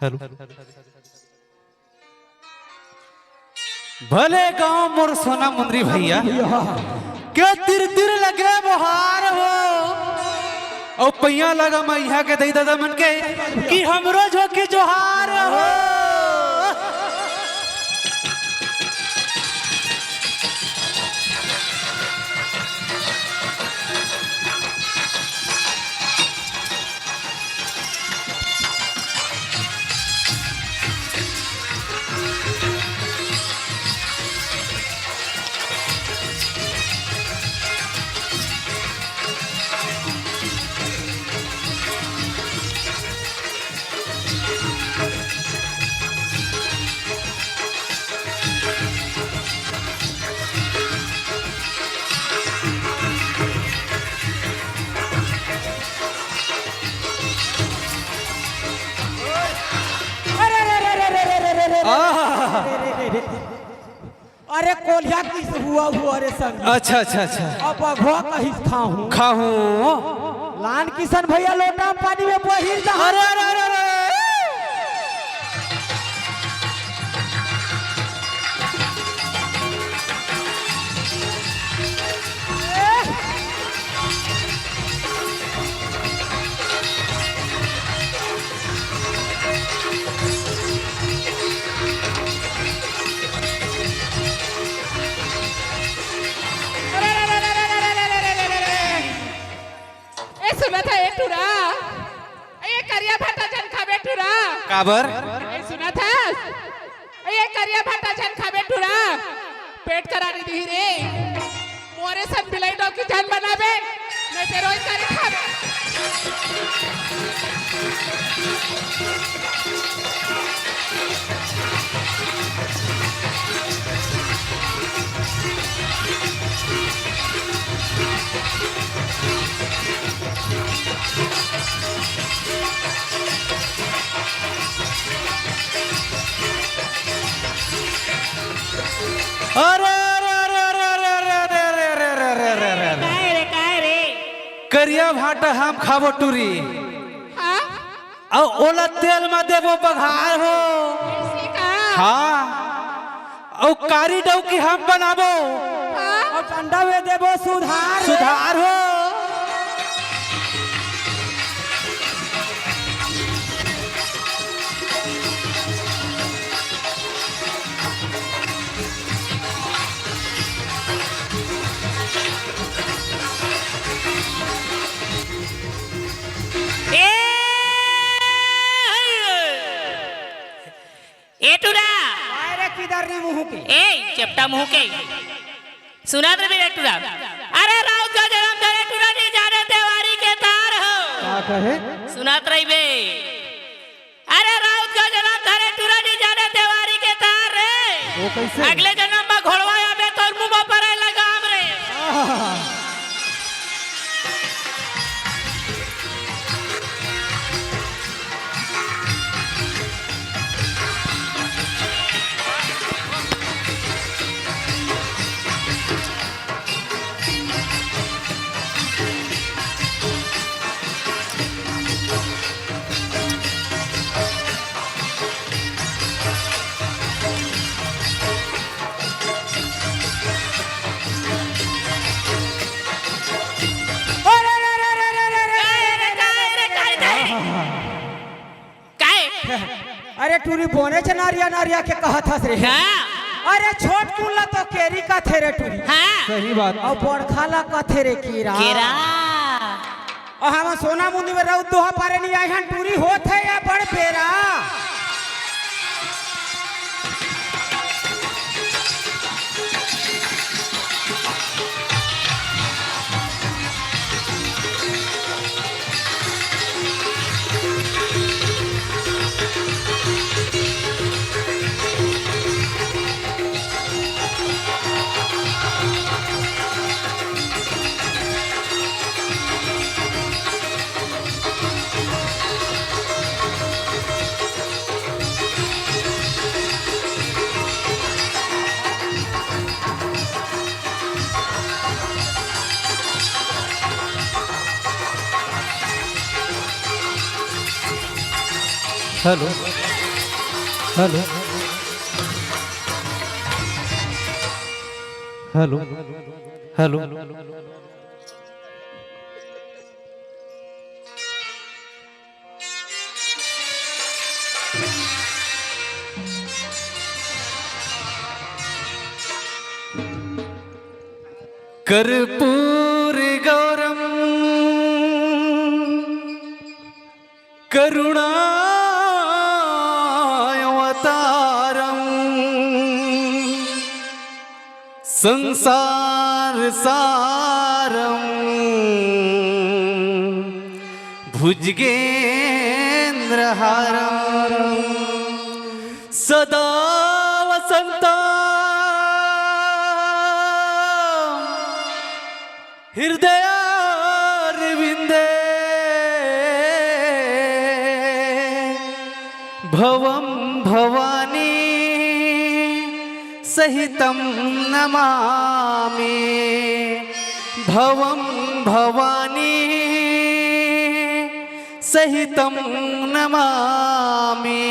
Hello भले गांव मोर सोना मुंदरी भैया के तिर तिर लगे बहार हो और पैया लगा मैया के दई दादा मन के कि हमरो झोंकी जोहार हो। अरे कोलिया किस हुआ रे संग। अच्छा अच्छा अच्छा अब अघवा कहिस खाहूं खाहूं लान किशन भैया लोटा पानी में बहिर जा। अरे अरे अरे अरे काबर सुना था ये करिया भाटा जान खाबे ठुरा पेट करा दी रे मोरे सब बिलाई डॉग की जान बनाबे मैं ते रोज करी खाबे। अरे अरे अरे अरे अरे अरे अरे अरे अरे अरे अरे अरे काय रे करिया भाटा हम खाबो टूरी हां और ओला तेल में देबो बघार हो। हाँ और कारी डौ की हम बनाबो और कंडा में देबो सुधार सुधार हो। चपटा मुंह के सुना दे मेरे टूरा। अरे राउत का जन्म धरे टूरा जी जाने देवारी के तार हो क्या कहे सुनात रही बे। अरे राउत का जन्म धरे टूरा जी जाने देवारी के तार रे वो कैसे अगले जन्म में घोड़वा आवे तो मुंह पर लगाम रे। अरे टूरी बोने च नारिया नारिया के कहा था रे। हाँ। अरे छोट कुला तो केरी का थे रे टूरी। हाँ। सही बात और बड़खा ला का थे रे कीरा केरा और हम सोना मुंदी में रहू दोहा पारे नहीं आए हन टूरी होत है या बड़ पेरा। हेलो हेलो हेलो हेलो कर्पूर गौरम करुणावतारम संसार सारम भुजगेन्द्रहारम सदा वसंता हृदयारविन्दे भवं भवानी सहितं नमामि भवं भवानी सहितं नमामि।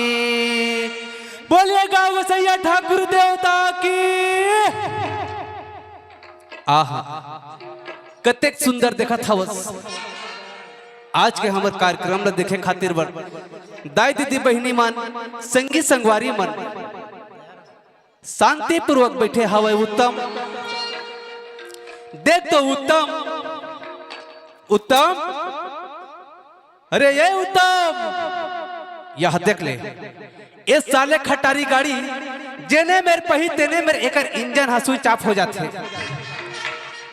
बोलिए गाँव सैया ठाकुर देवता की। आहा कतेक सुंदर देखा था बस आज के हमारे कार्यक्रम ल देखे खातिर बर दाई दीदी बहनी मन संगी संगवारी मन शांति पूर्वक बैठे हवे। उत्तम देख तो उत्तम उत्तम अरे ये उत्तम यह देख ले इस साले खटारी गाड़ी जेने मेरे पही तेने मेरे एकर इंजन हसुई चाप हो जाते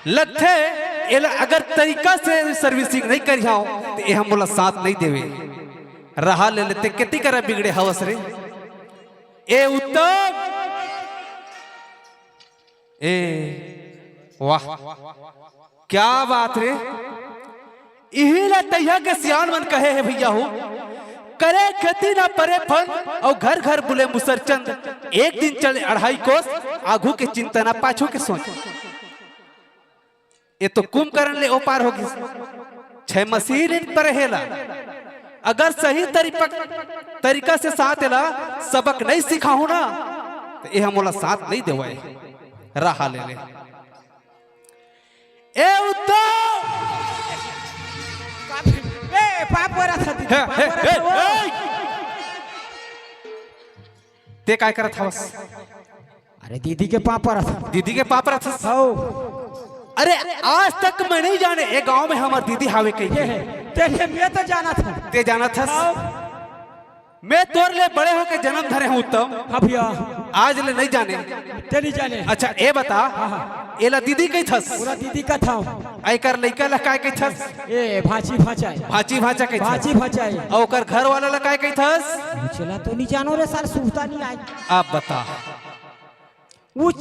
लगते अगर तरीका से सर्विसिंग नहीं करी तो ये हम बोला साथ नहीं देवे रहा ले लेते कितनी करा बिगड़े हवस रे। ए उत्तम ए वाह क्या बात रे यही ला तैया के सियान मन कहे है भैया हो करे खेती ना परे फल और घर घर बुले मुसरचंद एक दिन चले 2.5 कोस आगू के चिंता ना पाछू के सोच ये तो कुंभकर्ण ले ओपार होगी 6 मशीन पर हेला अगर सही तरीका से साथ एला सबक नहीं सिखाऊ ना तो ये हम बोला साथ नहीं देवाए रहा ले ले। ए उत्तम ए पाप हो रहा था ते काय करत हवस। अरे दीदी के पाप पर था दीदी के पाप रथ हो। अरे आज तक मैं नहीं जाने एक गांव में हमारी दीदी हावे कही तेरे मैं तो जाना था ते जाना था मैं तोर ले बड़े होके जन्म धरे हूँ उत्तम हाँ भैया आज ले नहीं जाने तेरी जाने। अच्छा ए बता एला दीदी कही थस पूरा दीदी का था आयकर लइका ला काय कही थस ए भाची भाचा भाची भाचा कही भाची भाचा और ओकर घर वाला ला काय कही थस चला तो नहीं जानो रे साल सुनता नहीं आई आप बता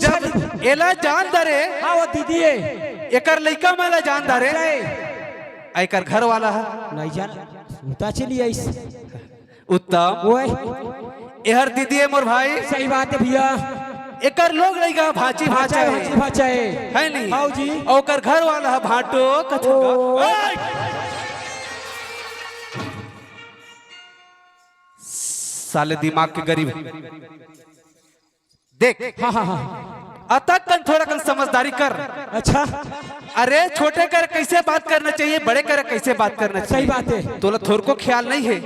जब एला जान दरे हाँ वो दीदी है एकर लइका मेला जान दरे आयकर घर वाला है नहीं जान सुनता चली आई उत्तम ओए एहर दीदी है मोर भाई सही बात है भैया एकर लोग लइका भाची भाचा भाची भाचा है नहीं हाँ जी और ओकर घर वाला है भाटो कथंगा साले दिमाग के गरीब देख हाँ हाँ हाँ अतक कन थोड़ा कन समझदारी कर। अच्छा अरे छोटे कर कैसे बात करना चाहिए बड़े कर कैसे बात करना चाहिए सही बात है तोला थोर को ख्याल नहीं है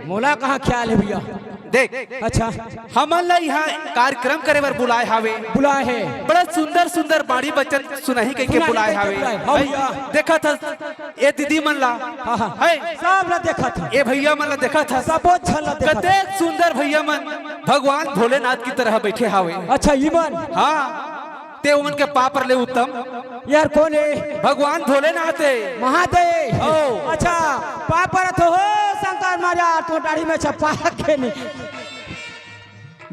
मोला कहाँ ख्याल है भैया देख अच्छा हमन ला यहाँ कार्यक्रम करे बर बुलाए हावे बुलाए है बड़ा सुंदर सुंदर बाड़ी बच्चन सुनाही कह के बुलाए हावे देखा था ये दीदी मन ला है सब ला देखा था ये भैया मन ला देखा था सब अच्छा ला देखा कते सुंदर भैया मन भगवान भोलेनाथ की तरह बैठे हावे अच्छा ईमान हाँ ते उमन के पाप ले उत्तम यार कौन है भगवान भोलेनाथ है महादेव ओ अच्छा पापर तो हो शंकर मारा तो दाढ़ी में छपा के नहीं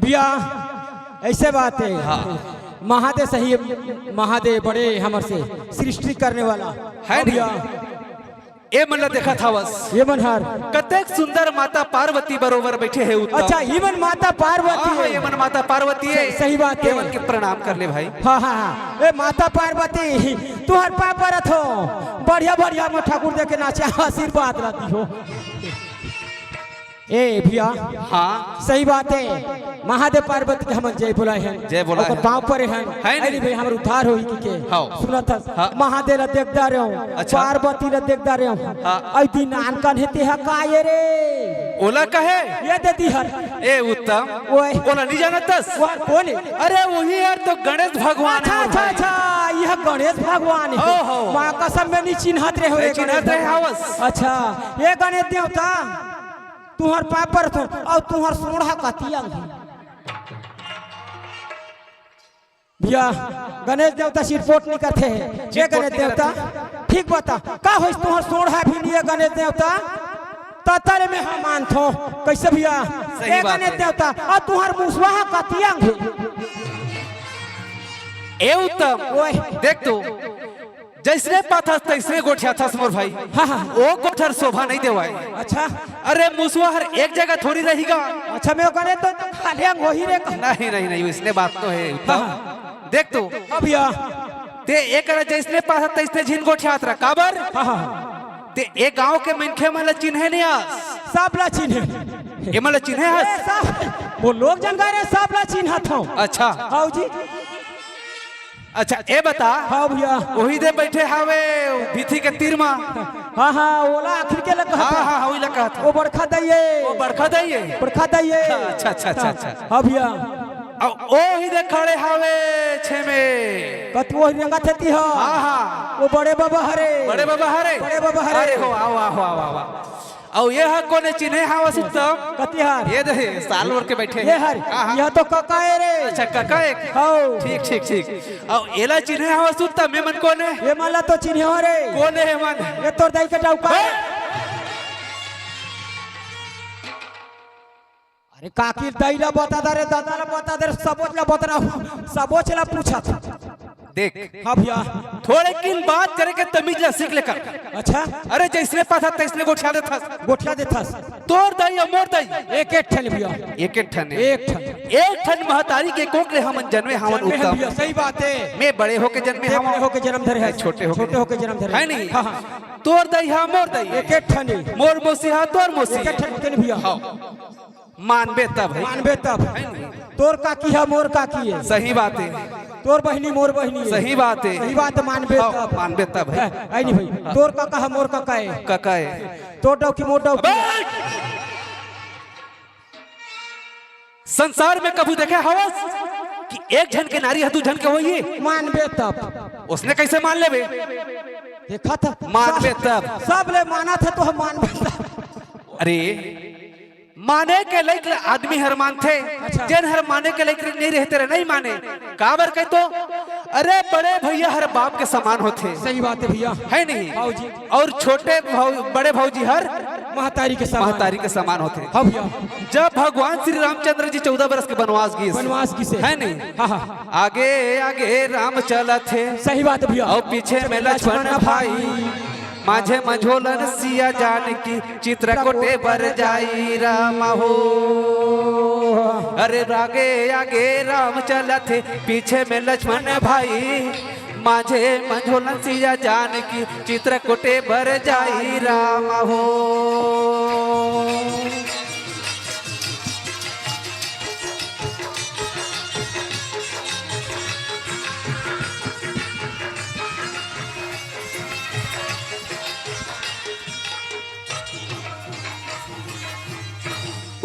भैया ऐसे बात है हाँ। महादेव सही महादेव बड़े हमर से सृष्टि करने वाला है भैया ए मन ला देखा था बस ये मनहर कतेक सुंदर माता पार्वती बरोबर बैठे है उत्तम अच्छा ये मन माता पार्वती हाँ, है ये मन माता पार्वती है सही बात है के प्रणाम कर ले भाई हाँ हाँ हाँ ए माता पार्वती तुहर पापा रथ हो बढ़िया बढ़िया में ठाकुर देखे नाचे आशीर्वाद रहती हो ए भैया हाँ सही बात है महादेव पार्वती के हम जय बोला है जय बोला है। पाँव पर है नहीं। भाई हमर उद्धार होई के हाँ। सुना था हाँ। महादेव ला देखदा रहो अच्छा। पार्वती ला देखदा रहो हाँ। आई दिन आनकन हेते है काये रे ओला कहे ये दे दी हर ए उत्तम ओए ओला नहीं जानत तस वो कौन है अरे वही यार तो गणेश भगवान अच्छा है अच्छा अच्छा यह गणेश भगवान है ओहो। मां कसम में नहीं चिन्हत रहे हो नहीं ये चिन्हत गणेश रहे भगवान। हवस। अच्छा ये गणेश देवता तुहर पापर तो और तुहर सोढ़ा कतिया भैया गणेश देवता से रिपोर्ट नहीं करते हैं ये गणेश देवता ठीक बता का हो तुहर सोढ़ा भी नहीं है गणेश देवता ततर में हम मानथो कैसे भैया सही ये बात गणेश है। देवता और तुहर मुसवा कतिया ए उत्तम ओए देख तू जैसने पाथस तैसने गोठिया था मोर भाई हाँ हाँ ओ गोठर शोभा नहीं देवाई अच्छा अरे मुसवा हर एक जगह थोड़ी रहेगा अच्छा मैं गणेश तो खाली अंग वही रे नहीं नहीं नहीं इसने बात तो है उत्तम देख तू अब भैया ते एक जैसने पाथस तैसने झिन गोठिया रहा काबर हाँ हाँ ते एक गांव के मनखे मन चिन्हे नहीं आ सब ला चिन्ह ये मन चिन्हे हस सब वो लोग जंगा रे सब ला चिन्ह था अच्छा हाँ जी अच्छा ए बता हाँ भैया वही दे बैठे हावे भीथी के तीर मा हाँ हाँ ओला आखिर के लगा हाँ हाँ वही लगा था वो बड़खा दइए वो बड़खा दइए बड़खा दइए अच्छा अच्छा अच्छा अच्छा हाँ भैया अब ओ ही दे खड़े हावे छे में कत वो रंगा थती हो हाँ हाँ वो बड़े बाबा हरे बड़े बाबा हरे बड़े बाबा हरे। अरे हो आओ आओ आओ आओ और ये हा कोने चिन्हे हावा सुतम कतिहार ये दे साल भर के बैठे ये हर हाँ, हाँ। यह तो ककाए रे अच्छा काका एक हाँ ठीक ठीक ठीक और एला चिन्हे हावा सुतम में मन कोने ये माला तो चिन्ह हो रे कोने है मन ये तोर दाई के टाउका अरे काकी दाई ला बता दे रे दादा ला बता दे सबोच ला बता सबोच ला पूछा था देख हाँ भैया थोड़े किन बात करे के तमीज ला सीख लेकर अच्छा अरे जैसने पाथा तैसने गोठिया देता गोठिया देता तोर दाई और मोर दाई एक एक ठन भैया एक एक ठन है। एक ठन एक ठन महतारी के कोकले हमन जन्मे हमन जन्मे हैं भैया उत्तम सही बात है मैं बड़े होके जन्मे बड़े हम होके जन्म धरे है छोटे होके जन्म धरे है नहीं हाँ हाँ तोर दाई हा मोर दाई एक एक ठन है। मोर मोसी हा तोर मोसी एक एक ठन तेन भैया मानबे तब है मानबे तब तोर काकी है मोर काकी है सही बात है तोर बहनी मोर बहनी है सही बात है सही बात है, मानबे हाँ, तब मानबे तब है आई नहीं भाई तोर काका है मोर काका है काका है तोर डाउ की मोर डाउ की संसार में कभी देखे हवस कि एक जन के नारी है दू जन के होई मानबे तब उसने कैसे मान लेबे देखा था मानबे तब सब ले माना था तो हम मानबे तब अरे माने के लायक आदमी हर मानते जन हर माने के लायक नहीं रहते रहे नहीं माने काबर कह तो अरे बड़े भैया हर बाप के समान होते सही बात है भैया है नहीं भाऊजी और छोटे बड़े भौजी हर महतारी के समान महतारी के समान होते हाँ भैया जब भगवान श्री रामचंद्र जी 14 बरस के वनवास गए वनवास की से है नहीं हाँ हाँ आगे आगे राम चला थे सही बात है भैया और पीछे में लक्ष्मण भाई माझे मझोलन सिया जान की चित्रकूटे बर जाई राम हो अरे आगे आगे राम चला थे पीछे में लक्ष्मण भाई माझे मझोलन सिया जान की चित्रकूटे बर जाई राम हो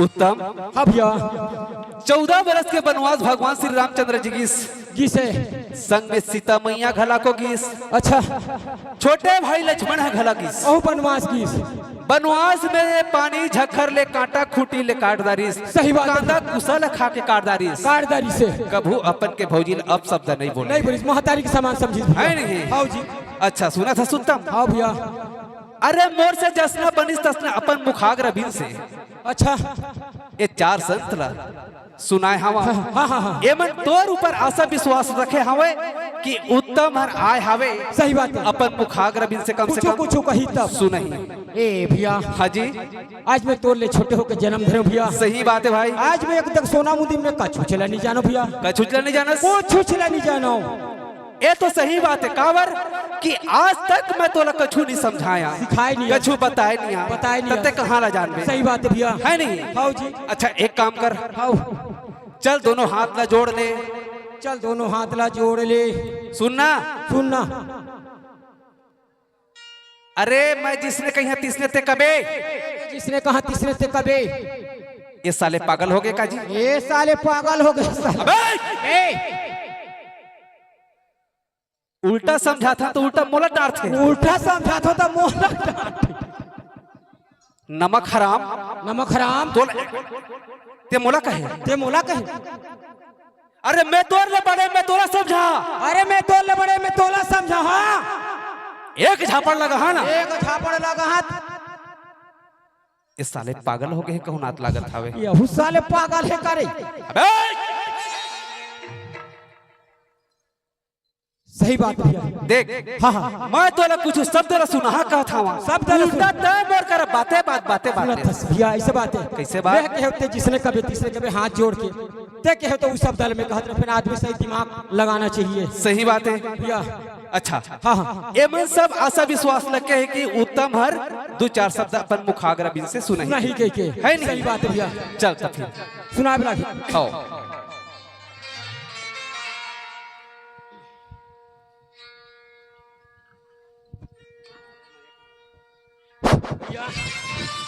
उत्तम हाँ भैया 14 बरस के वनवास भगवान श्री रामचंद्र जी की जी से संग में सीता मैया घला को गीस अच्छा छोटे भाई लक्ष्मण है घला गीस ओह बनवास की वनवास में पानी झक्खर ले कांटा खूटी ले काट दारीस सही बात है। कांदा कुसल खा के काट दारीस कारदारी से कभू अपन के भौजी ने अब शब्द नहीं बोले नहीं बोली महतारी के समान समझी है नहीं हाँ जी अच्छा सुना था सुनतम हाँ भैया अरे मोर से जसना बनिस तसना अपन मुखाग्र बिन से अच्छा ये 4 संत ला सुनाए हवा हाँ हाँ हाँ एमन तोर ऊपर आशा विश्वास रखे हवे कि उत्तम हर आए हवे सही बात है अपन मुखाग्र बिन से कम कुछ कही तब सुनही ए भैया हाँ जी आज मैं तोर ले छोटे होकर जन्म धरे भैया सही बात है भाई आज मैं एक तक सोना मुदी में कछु चला नहीं जानो भैया कछु नहीं जाना कुछ चला नहीं जानो ये तो सही बात है कावर कि आज तक मैं तो कछु नहीं समझाया, सिखाए नहीं, कछु बताए नहीं, बताए नहीं, तब कहाँ ला जान सही बात है भैया, है नहीं? हाँ जी। अच्छा एक काम कर, हाँ चल दोनों हाथ ला जोड़ ले। चल दोनों हाथ ला जोड़ ले। सुनना सुनना, अरे मैं जिसने कही तीसने ते कबे, जिसने कहा तीसरे से कबे। ये साले पागल हो गए काजी? ये साले पागल हो गए साले। अबे उल्टा समझा था तो उल्टा मोला डांट थे, उल्टा समझा तो मोला डांट। नमक हराम, नमक हराम तो ते मोला कहे, ते मोला कहे। अरे मैं तोर ले बड़े मैं तोला समझा, अरे मैं तोले बड़े मैं तोला समझा। हाँ एक झापड़ लगा हा ना, एक झापड़ लगा हाथ। इस साले पागल हो गए कहूं नात लागत हवे। यहू साले पागल है करे। अबे सही बात भैया। देख, हाँ हाँ मैं तोला कुछ शब्द ला सुना कहा था वहां, शब्द ला उल्टा तय मोर कर बातें बातें भैया ऐसे बात है। कैसे बात? वे कहते जिसने कभी तीसरे कभी हाथ जोड़ के ते कहे तो उस शब्द में कहते फिर आदमी सही दिमाग लगाना चाहिए। सही बात है भैया। अच्छा हाँ हाँ एमन सब आशा विश्वास लगे है कि उत्तम हर दो चार शब्द अपन मुखाग्र बिन से सुना नहीं के है नहीं? सही बात है भैया। चल तो फिर सुना बिला आओ।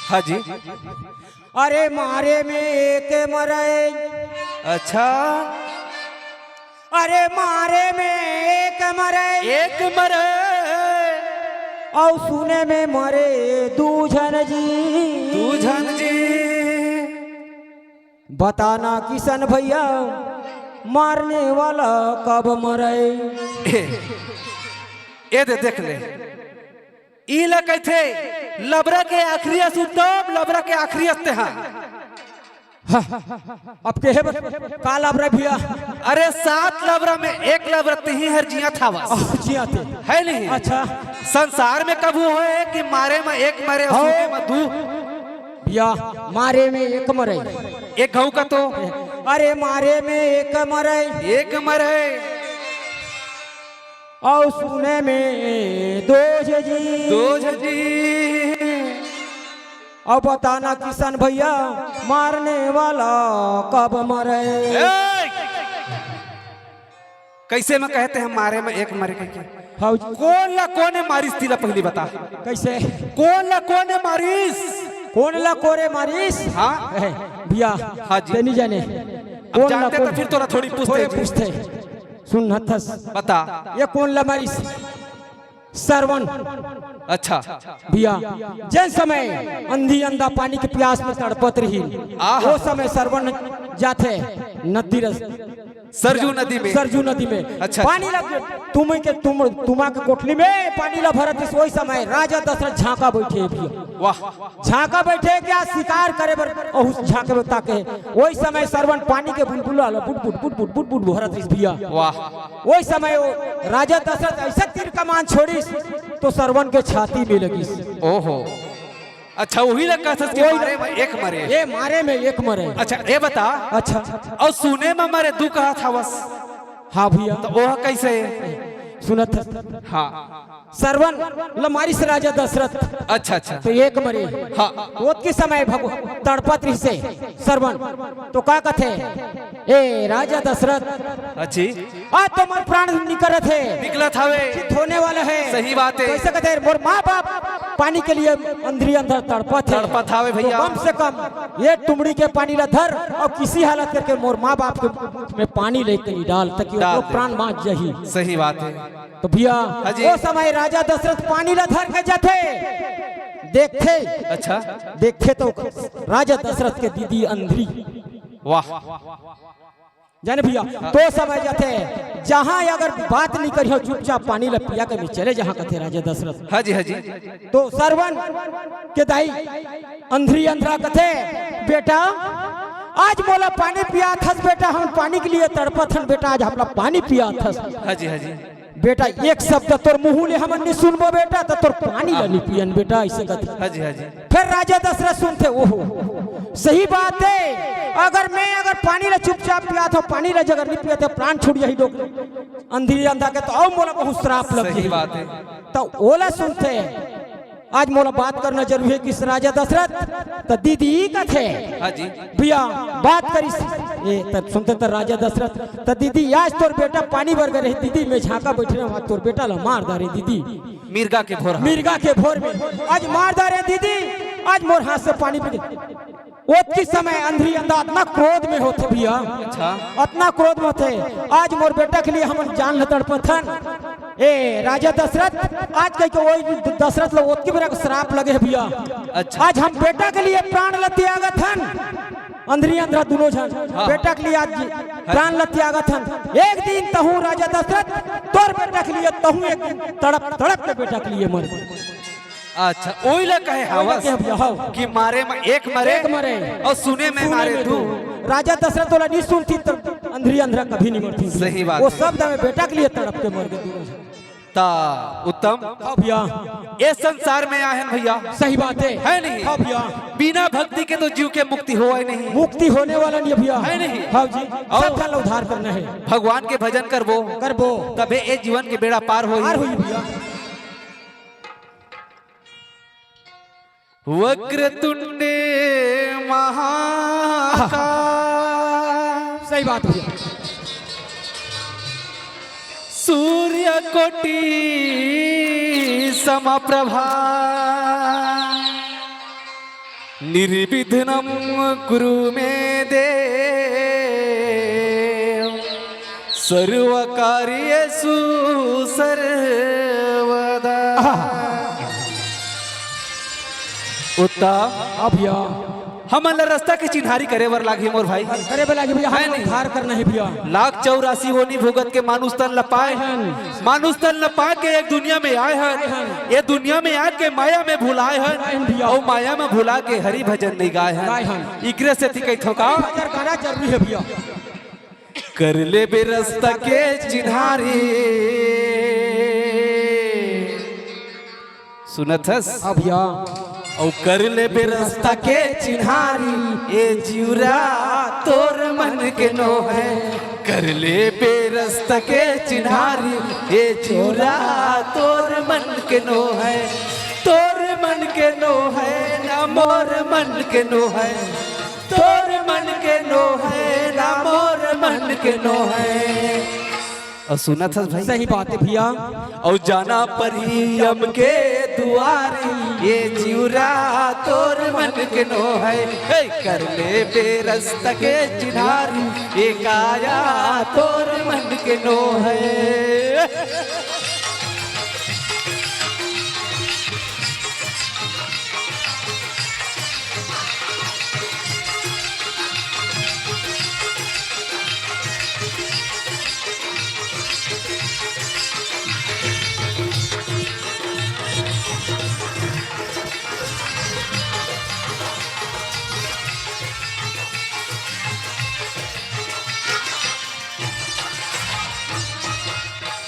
हाँ जी। अरे मारे में एक मरे। अच्छा अरे मारे में एक मरे, एक मरे और सुने में मरे दूजन जी। दूजन जी बताना किशन भैया मारने वाला कब मरे। ए दे देख ले ई लगे थे लबरा के आखिरी सुतम लबरा के आखिरी अस्ते हाँ। अब के है का लबरा भैया? अरे 7 लबरा में एक लबरा ही हर जिया था बस जिया थे है नहीं? अच्छा संसार में कब हुआ है कि मारे में एक मरे और सुने में दू? भैया मारे में एक मरे, एक घऊ का तो अरे मारे में एक मरे, एक मरे और सुने में दोज जी। दोज जी अब बताना किशन भैया मारने वाला कब मरे। कैसे में कहते हैं मारे में एक मरे के? हाँ कौन ला कोने मारिस थी ला पहली बता, कैसे? कौन ला कोने मारिस? कौन ला कोरे मारिस? हाँ भैया हाँ जी। नहीं जाने अब जानते तो फिर तोरा थोड़ी पूछते सुन हथस बता ये कौन ला मारिस? सरवन। अच्छा भैया जिस समय अंधी अंधा पानी के प्यास में तड़पत रही वो समय सरवन जाते नदी सरजू नदी में, सरजू नदी में अच्छा पानी लग तुमा के कोठली में पानी ला भरत। वही समय राजा दशरथ झांका बैठे भैया। वाह झांका बैठे क्या शिकार करे बर उस झांके में ताके। वही समय सरवन पानी के बुलबुला बुट बुट बुट बुट बुट बुट भरत भैया। वाह वही समय वो राजा दशरथ ऐसा तीर कमान छोड़ी तो सरवन के छाती में लगी। ओहो अच्छा वही लगा था कि मारे में एक मरे। ये मारे में एक मरे। अच्छा ये बता, अच्छा और सुने में मरे दू कहा था बस। हाँ भैया तो वो कैसे? सुनत हाँ सरवन लमारिस राजा दशरथ। अच्छा अच्छा तो एक मरे। हाँ वो के समय भगवान तड़पत रही से सरवन तो का कथे ए राजा दशरथ अच्छी आज तो मर प्राण निकलत है, निकला था वे होने वाला है। सही बात है। कैसे कहते हैं मोर माँ बाप पानी के लिए अंदरी अंदर तड़पत है। तड़पत हावे भैया। तो कम से कम ये तुमड़ी के पानी ला धर और किसी हालत करके मोर माँ बाप के मुख में पानी लेके डाल ताकि वो प्राण बाँच जाही। सही बात है। तो भैया वो समय राजा दशरथ पानी ला धर के जाते देखते। अच्छा देखे तो राजा दशरथ के दीदी अंधरी। वाह जाने भैया तो समय जाते जहाँ अगर बात नहीं करियो चुपचाप पानी ला पिया के चले जहाँ कहते राजा दशरथ। हाँ जी हाँ जी। तो सरवन के दाई अंधरी अंधरा कथे बेटा आज मोला पानी पिया थस बेटा, हम पानी के लिए तड़पत हन बेटा, आज हमला पानी पिया थस। हाँ जी हाँ जी। बेटा एक शब्द तोर मुंह ले हमन नहीं सुनबो बेटा तो तोर पानी ला नहीं पियन बेटा ऐसे कहते। हाँ जी हाँ जी। फिर राजा दशरथ सुनते ओहो सही बात है, अगर पानी ला चुपचाप पिया तो पानी ला जगर नहीं पिया तो प्राण छूट जाही लोग अंधी अंधा के तो और मोला बहुत श्राप लग सही गई बात है। तो ओला सुनते आज मोला बात करना जरूरी है कि राजा दशरथ तो दीदी का थे हाँ जी। भैया बात करी ये तब सुनते तो राजा दशरथ तो दीदी आज तोर बेटा पानी भर गए दीदी में झांका बैठे वहां तोर बेटा ला मार दारे दीदी मिर्गा के भोर। मिर्गा के भोर में आज मार दारे दीदी आज मोर हाथ से पानी पी ओत की समय अंधी अंधा इतना क्रोध में होते भैया अच्छा इतना क्रोध में होते आज मोर बेटा के लिए हम जान तड़पथन ए राजा दशरथ आज कह के वही दशरथ लोग ओत की बेरा श्राप लगे है भैया। अच्छा आज हम बेटा के लिए प्राण ल त्यागत हन अंधरी अंधरा दोनों जन बेटा के लिए आज प्राण ल त्यागत हन। एक दिन तहु राजा दशरथ तोर बेटा के लिए तहु एक तड़प तड़प के बेटा के लिए मर। अच्छा ओई ला कहे हवस कि मारे में एक मरे और सुने में मारे तू। राजा दशरथ वाला नहीं सुनती तो अंधरी अंधरा कभी नहीं मरती। सही बात वो है। शब्द में बेटा के लिए तड़प के मर गए दोनों जन। ता उत्तम हाँ भैया ये संसार में आए हैं भैया। सही बात है नहीं? हाँ भैया बिना भक्ति के तो जीव के मुक्ति हो ही नहीं। मुक्ति होने वाला नहीं है भैया है नहीं? हाँ जी और- सब जन उद्धार करना है भगवान के भजन करबो करबो तबे ये जीवन के बेड़ा पार हो। पार हुई भैया। वक्रतुंडे महाकाय सही बात भैया। सूर्य कोटि समप्रभा निर्विघ्नं कुरु मे देव सर्वकार्येषु सर्वदा। उत्तम अब भैया हमन ला रास्ता के चिन्हारी करे वर लागी मोर भाई। करे बेला कि भैया है हम नहीं? उद्धार करना है भैया। 184 होनी भुगत के मानुष तन ल पाए मानुष तन ल पा के एक दुनिया में आए हैं। ये दुनिया में आके माया में भुलाए हैं और माया में भुला के हरि भजन नहीं गाए हैं। इकरे से थी कही थोका भजन गाना जरूरी है भैया। कर ले बे रास्ता के चिन्हारी सुनत हस अब भैया और कर ले बे रास्ता के चिन्हारी ए जिउरा तोर मन के नो है। कर ले बे रास्ता के चिन्हारी ए जिउरा तोर मन के नो है। तोर मन के नो है ना मोर मन के नो है। तोर मन के नो है ना मोर मन के नो है। और सुना था भाई सही बात है भैया। और जाना परी हम के दुआरी ये जिउरा तोर मन के नो है। हे कर ले बे रास्ता के चिन्हारी ये काया तोर मन के नो है।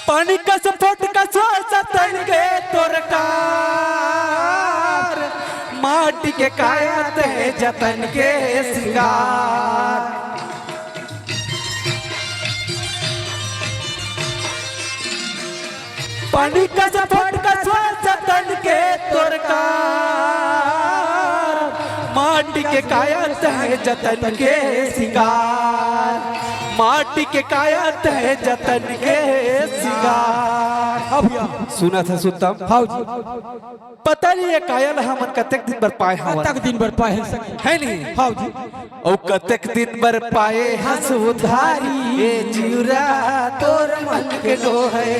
पानी का सपोर्ट का सतन के तोरकार माटी के कायत है जतन के सिंगार। पानी का सपोर्ट का सतन के तोरकार माटी के कायत है जतन के सिंगार। माटी के कायत है जतन के सिंगार। अब भैया सुना था सुतम हाँ जी पता नहीं ये कायल हमन कतेक दिन बर पाए हवन तक दिन भर पाए है नहीं। हाँ जी और कतेक दिन बर पाए हंस उधारी ये जिउरा तोर मन के नो है।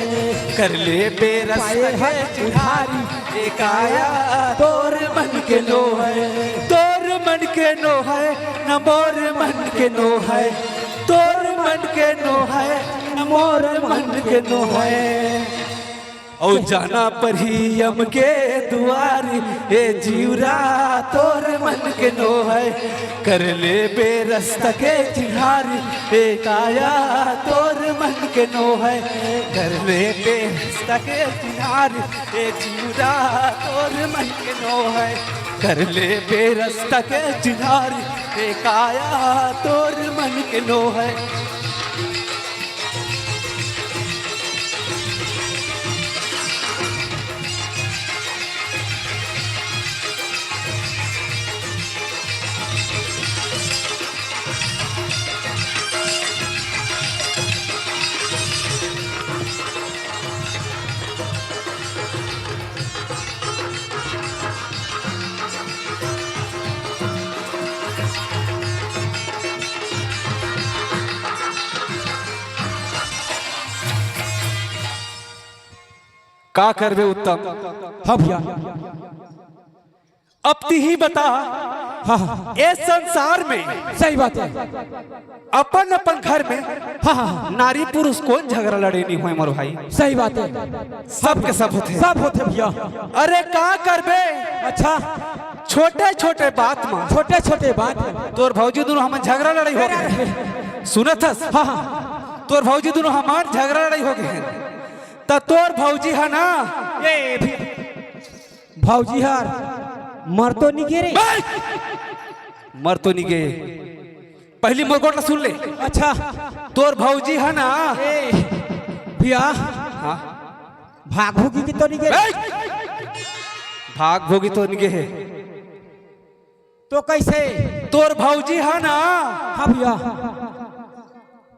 कर ले बेरस है उधारी ये काया तोर मन के नो है। तोर मन के नो है न मोर मन के नो है। तोर मन के नो है न मोर मन के नो है। और जाना परी हम के दुआरी ए जीवरा तोर मन के नो है कर ले बेरस्ता के चिहारी ए काया तोर मन के नो है कर ले बेरस्ता के चिहारी ए जीवरा तोर मन के नो है कर ले बेरस्ता के चिहारी ए काया तोर मन के नो है। का करबे उत्तम? हाँ भैया। अब ती ही बता, हाँ हाँ इस संसार में सही बात है। अपन अपन घर में हाँ हाँ नारी पुरुष कौन झगड़ा लड़े नहीं हुए मोर भाई, सही बात है। सब के सब होते। सब होते भैया। अरे का करबे? अच्छा छोटे छोटे बात में छोटे छोटे बात तोर भौजी दोनों हम झगड़ा लड़ाई हो गए। सुनत हस? हाँ हाँ तोर भौजी दोनों हमार झगड़ा लड़ाई हो गए तो तोर भौजी है ना ये भी भौजी हार मर तो नहीं गिरे। मर तो नहीं गए, पहली मोर सुन ले। अच्छा तोर भौजी है ना भैया हाँ? भाग भूगी की तो नहीं गिरे। भाग भोगी तो नहीं गए तो कैसे? तोर भौजी है ना हाँ भैया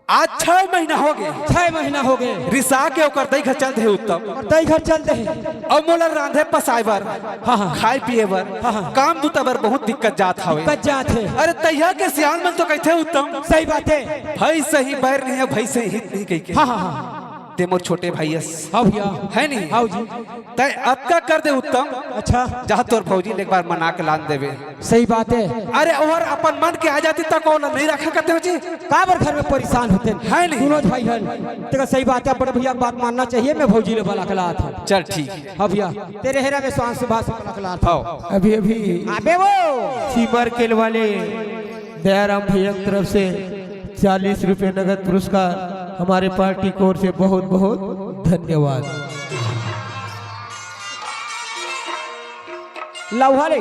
आज 6 महीना हो गए, 6 महीना हो गए रिसा के ओकर दई घर चलते है उत्तम। और तई घर चलते हैं। अब मोला रांधे पसाए बर हाँ हाँ खाए पिए बर हाँ। काम दूता बर बहुत दिक्कत जात हवे। कज्जा थे। अरे तैया के सियान मन तो कहते उत्तम सही बात है। भाई सही बैर नहीं है, भाई सही हित नहीं कह के। हाँ हाँ हाँ ते मोर छोटे भाईयस हाँ भैया है नहीं? हाँ जी। तय अब का कर दे उत्तम, अच्छा जहाँ तोर भौजी ने एक बार मना के लान देवे। सही बात है। अरे और अपन मन के आ जाती तक कौन नहीं रखा करते हो जी। काबर घर में परेशान होते हैं है नहीं? दोनों भाई हैं। तेरा सही बात है, बड़े भैया बात मानना चाहिए। मैं भौजी ले बला कला था। चल ठीक है। हाँ भैया तेरे हेरा में सांस सुबह से बला कला था। आओ। अभी अभी अबे वो सीमर केल वाले दयाराम भैया की तरफ से 40 रुपए नगद पुरस्कार हमारे पार्टी की ओर से बहुत बहुत धन्यवाद। लौहा ले